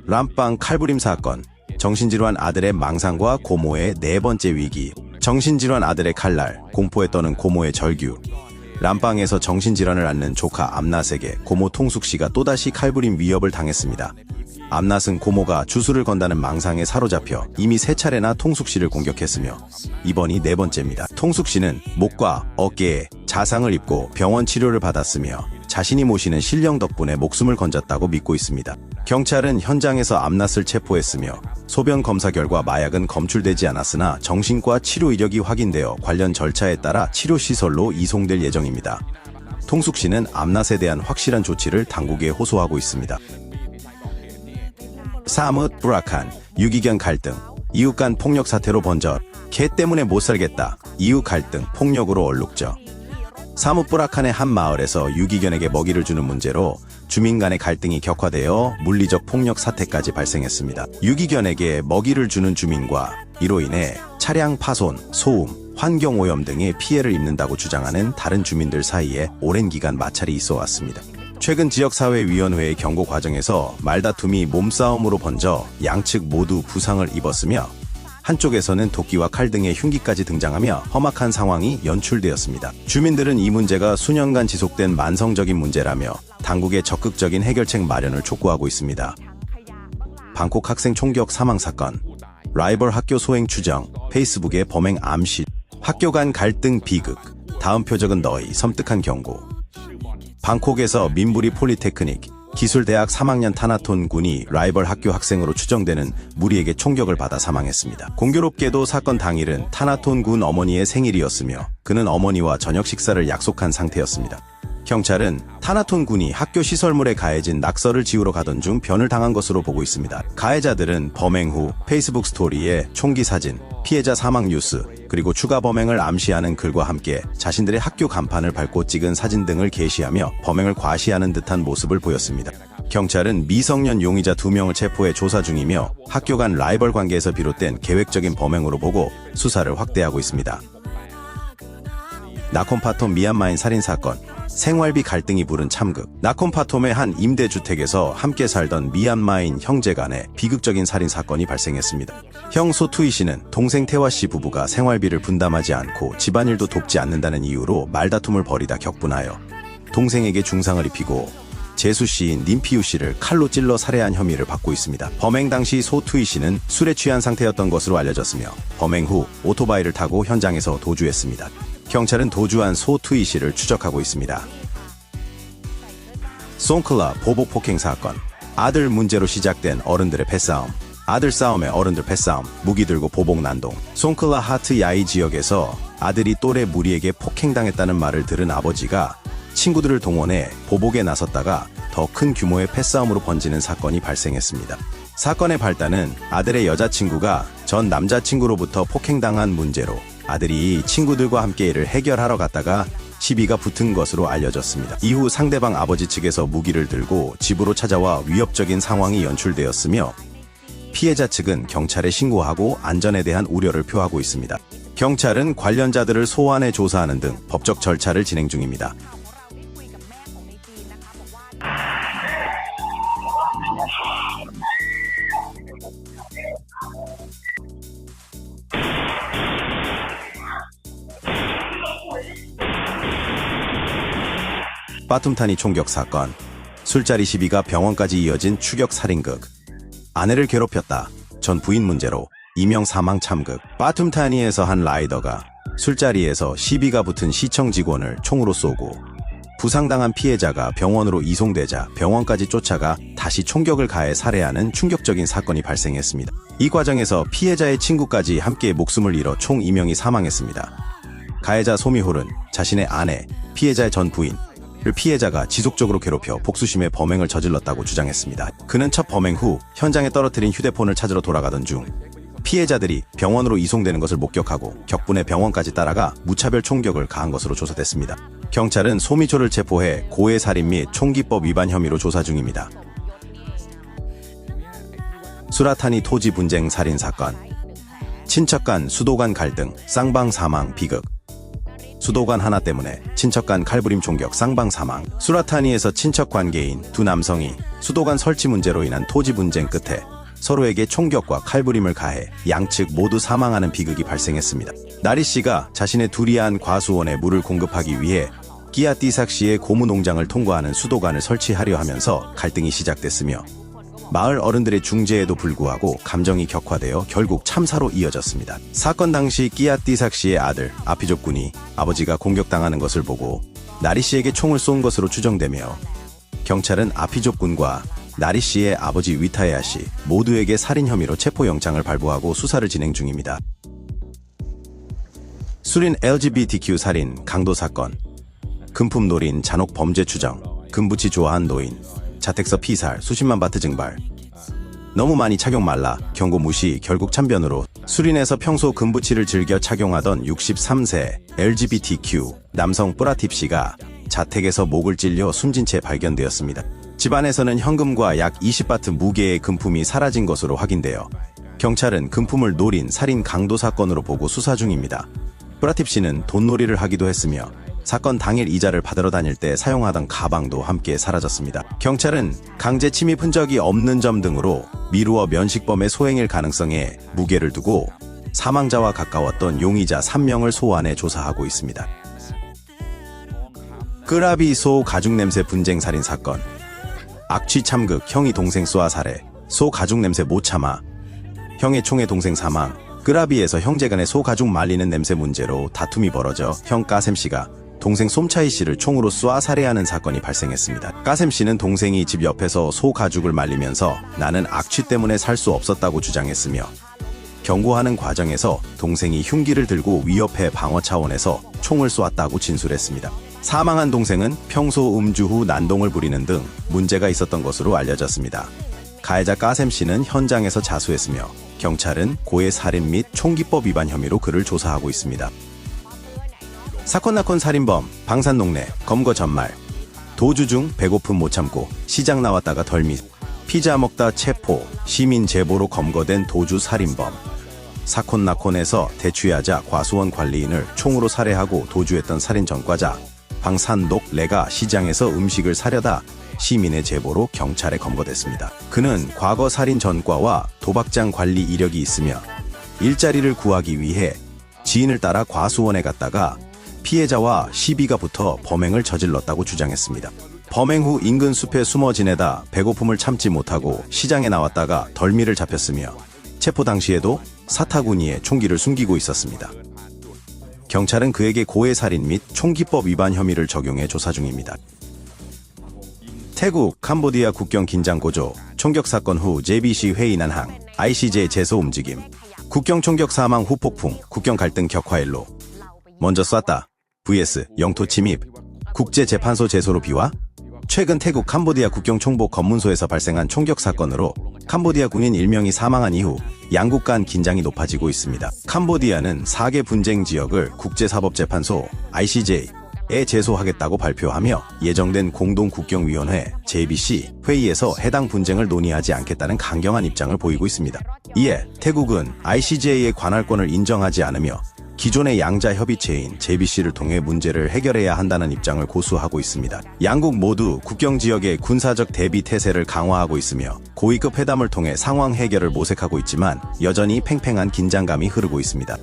람빵 칼부림 사건, 정신질환 아들의 망상과 고모의 네 번째 위기, 정신질환 아들의 칼날, 공포에 떠는 고모의 절규, 람빵에서 정신질환을 앓는 조카 암낫에게 고모 통숙씨가 또다시 칼부림 위협을 당했습니다. 암낫은 고모가 주술을 건다는 망상에 사로잡혀 이미 3차례나 통숙씨를 공격했으며 이번이 네 번째입니다. 통숙씨는 목과 어깨에 자상을 입고 병원 치료를 받았으며 자신이 모시는 신령 덕분에 목숨을 건졌다고 믿고 있습니다. 경찰은 현장에서 암낫을 체포했으며 소변 검사 결과 마약은 검출되지 않았으나 정신과 치료 이력이 확인되어 관련 절차에 따라 치료시설로 이송될 예정입니다. 통숙씨는 암낫에 대한 확실한 조치를 당국에 호소하고 있습니다. 사뭇 브라칸, 유기견 갈등, 이웃 간 폭력 사태로 번져 개 때문에 못 살겠다, 이웃 갈등, 폭력으로 얼룩져. 사뭇 브라칸의 한 마을에서 유기견에게 먹이를 주는 문제로 주민 간의 갈등이 격화되어 물리적 폭력 사태까지 발생했습니다. 유기견에게 먹이를 주는 주민과 이로 인해 차량 파손, 소음, 환경오염 등의 피해를 입는다고 주장하는 다른 주민들 사이에 오랜 기간 마찰이 있어 왔습니다. 최근 지역사회위원회의 경고 과정에서 말다툼이 몸싸움으로 번져 양측 모두 부상을 입었으며 한쪽에서는 도끼와 칼 등의 흉기까지 등장하며 험악한 상황이 연출되었습니다. 주민들은 이 문제가 수년간 지속된 만성적인 문제라며 당국의 적극적인 해결책 마련을 촉구하고 있습니다. 방콕 학생 총격 사망 사건, 라이벌 학교 소행 추정, 페이스북의 범행 암시, 학교 간 갈등 비극, 다음 표적은 너희, 섬뜩한 경고. 방콕에서 민부리 폴리테크닉 기술대학 3학년 타나톤 군이 라이벌 학교 학생으로 추정되는 무리에게 총격을 받아 사망했습니다. 공교롭게도 사건 당일은 타나톤 군 어머니의 생일이었으며 그는 어머니와 저녁 식사를 약속한 상태였습니다. 경찰은 타나톤 군이 학교 시설물에 가해진 낙서를 지우러 가던 중 변을 당한 것으로 보고 있습니다. 가해자들은 범행 후 페이스북 스토리에 총기 사진, 피해자 사망 뉴스, 그리고 추가 범행을 암시하는 글과 함께 자신들의 학교 간판을 밟고 찍은 사진 등을 게시하며 범행을 과시하는 듯한 모습을 보였습니다. 경찰은 미성년 용의자 2명을 체포해 조사 중이며 학교 간 라이벌 관계에서 비롯된 계획적인 범행으로 보고 수사를 확대하고 있습니다. 나콤파톰 미얀마인 살인사건, 생활비 갈등이 부른 참극. 나콤파톰의 한 임대주택에서 함께 살던 미얀마인 형제 간의 비극적인 살인사건이 발생했습니다. 형 소투이 씨는 동생 태화 씨 부부가 생활비를 분담하지 않고 집안일도 돕지 않는다는 이유로 말다툼을 벌이다 격분하여 동생에게 중상을 입히고 재수 씨인 님피유 씨를 칼로 찔러 살해한 혐의를 받고 있습니다. 범행 당시 소투이 씨는 술에 취한 상태였던 것으로 알려졌으며 범행 후 오토바이를 타고 현장에서 도주했습니다. 경찰은 도주한 소투이 씨를 추적하고 있습니다. 송클라 보복 폭행 사건, 아들 문제로 시작된 어른들의 패싸움, 아들 싸움에 어른들 패싸움, 무기 들고 보복 난동. 송클라 하트 야이 지역에서 아들이 또래 무리에게 폭행당했다는 말을 들은 아버지가 친구들을 동원해 보복에 나섰다가 더 큰 규모의 패싸움으로 번지는 사건이 발생했습니다. 사건의 발단은 아들의 여자친구가 전 남자친구로부터 폭행당한 문제로 아들이 친구들과 함께 이를 해결하러 갔다가 시비가 붙은 것으로 알려졌습니다. 이후 상대방 아버지 측에서 무기를 들고 집으로 찾아와 위협적인 상황이 연출되었으며 피해자 측은 경찰에 신고하고 안전에 대한 우려를 표하고 있습니다. 경찰은 관련자들을 소환해 조사하는 등 법적 절차를 진행 중입니다. 빠툼타니 총격 사건, 술자리 시비가 병원까지 이어진 추격 살인극, 아내를 괴롭혔다, 전 부인 문제로 이명 사망 참극. 빠툼타니에서 한 라이더가 술자리에서 시비가 붙은 시청 직원을 총으로 쏘고 부상당한 피해자가 병원으로 이송되자 병원까지 쫓아가 다시 총격을 가해 살해하는 충격적인 사건이 발생했습니다. 이 과정에서 피해자의 친구까지 함께 목숨을 잃어 총 2명이 사망했습니다. 가해자 소미홀은 자신의 아내, 피해자의 전 부인, 피해자가 지속적으로 괴롭혀 복수심에 범행을 저질렀다고 주장했습니다. 그는 첫 범행 후 현장에 떨어뜨린 휴대폰을 찾으러 돌아가던 중 피해자들이 병원으로 이송되는 것을 목격하고 격분해 병원까지 따라가 무차별 총격을 가한 것으로 조사됐습니다. 경찰은 소미초를 체포해 고해 살인 및 총기법 위반 혐의로 조사 중입니다. 수라타니 토지 분쟁 살인 사건, 친척 간 수도 간 갈등, 쌍방 사망 비극. 수도관 하나 때문에 친척 간 칼부림 총격 쌍방 사망. 수라타니에서 친척 관계인 두 남성이 수도관 설치 문제로 인한 토지 분쟁 끝에 서로에게 총격과 칼부림을 가해 양측 모두 사망하는 비극이 발생했습니다. 나리 씨가 자신의 두리안 과수원에 물을 공급하기 위해 끼아띠삭시의 고무 농장을 통과하는 수도관을 설치하려 하면서 갈등이 시작됐으며 마을 어른들의 중재에도 불구하고 감정이 격화되어 결국 참사로 이어졌습니다. 사건 당시 끼아띠삭시의 아들 아피족 군이 아버지가 공격당하는 것을 보고 나리 씨에게 총을 쏜 것으로 추정되며 경찰은 아피족 군과 나리 씨의 아버지 위타야 씨 모두에게 살인 혐의로 체포영장을 발부하고 수사를 진행 중입니다. 수린 LGBTQ 살인 강도 사건. 금품 노린 잔혹 범죄 추정. 금붙이 좋아한 노인. 자택서 피살 수십만 바트 증발. 너무 많이 착용 말라. 경고 무시. 결국 참변으로 수린에서 평소 금붙이를 즐겨 착용하던 63세 LGBTQ 남성 뿌라팁 씨가 자택에서 목을 찔려 숨진 채 발견되었습니다. 집안에서는 현금과 약 20바트 무게의 금품이 사라진 것으로 확인되어 경찰은 금품을 노린 살인 강도 사건으로 보고 수사 중입니다. 뿌라팁 씨는 돈놀이를 하기도 했으며 사건 당일 이자를 받으러 다닐 때 사용하던 가방도 함께 사라졌습니다. 경찰은 강제 침입 흔적이 없는 점 등으로 미루어 면식범의 소행일 가능성에 무게를 두고 사망자와 가까웠던 용의자 3명을 소환해 조사하고 있습니다. 끄라비 소 가죽 냄새 분쟁 살인 사건. 악취 참극. 형이 동생 쏘아 살해. 소 가죽 냄새 못 참아. 형의 총에 동생 사망. 끄라비에서 형제간의 소 가죽 말리는 냄새 문제로 다툼이 벌어져 형 까셈 씨가 동생 솜차이 씨를 총으로 쏘아 살해하는 사건이 발생했습니다. 까셈 씨는 동생이 집 옆에서 소 가죽을 말리면서 나는 악취 때문에 살 수 없었다고 주장했으며 경고하는 과정에서 동생이 흉기를 들고 위협해 방어 차원에서 총을 쏘았다고 진술했습니다. 사망한 동생은 평소 음주 후 난동을 부리는 등 문제가 있었던 것으로 알려졌습니다. 가해자 까셈 씨는 현장에서 자수했으며 경찰은 고해 살인 및 총기법 위반 혐의로 그를 조사하고 있습니다. 사건 낙헌 살인범 방산동네 검거 전말. 도주 중 배고픔 못 참고 시장 나왔다가 덜미. 피자 먹다 체포. 시민 제보로 검거된 도주 살인범. 사건 낙헌에서 대취하자 과수원 관리인을 총으로 살해하고 도주했던 살인 전과자 방산독 레가 시장에서 음식을 사려다 시민의 제보로 경찰에 검거됐습니다. 그는 과거 살인 전과와 도박장 관리 이력이 있으며 일자리를 구하기 위해 지인을 따라 과수원에 갔다가 피해자와 시비가 붙어 범행을 저질렀다고 주장했습니다. 범행 후 인근 숲에 숨어 지내다 배고픔을 참지 못하고 시장에 나왔다가 덜미를 잡혔으며 체포 당시에도 사타구니에 총기를 숨기고 있었습니다. 경찰은 그에게 고해살인 및 총기법 위반 혐의를 적용해 조사 중입니다. 태국, 캄보디아 국경 긴장 고조. 총격 사건 후 JBC 회의 난항. ICJ 제소 움직임. 국경 총격 사망 후 폭풍. 국경 갈등 격화 일로. 먼저 쐈다. vs 영토 침입. 국제재판소 제소로 비화. 최근 태국 캄보디아 국경 총복 검문소에서 발생한 총격 사건으로 캄보디아 군인 1명이 사망한 이후 양국 간 긴장이 높아지고 있습니다. 캄보디아는 4개 분쟁 지역을 국제사법재판소 ICJ에 제소하겠다고 발표하며 예정된 공동국경위원회 JBC 회의에서 해당 분쟁을 논의하지 않겠다는 강경한 입장을 보이고 있습니다. 이에 태국은 ICJ의 관할권을 인정하지 않으며 기존의 양자협의체인 JBC를 통해 문제를 해결해야 한다는 입장을 고수하고 있습니다. 양국 모두 국경지역의 군사적 대비 태세를 강화하고 있으며 고위급 회담을 통해 상황 해결을 모색하고 있지만 여전히 팽팽한 긴장감이 흐르고 있습니다.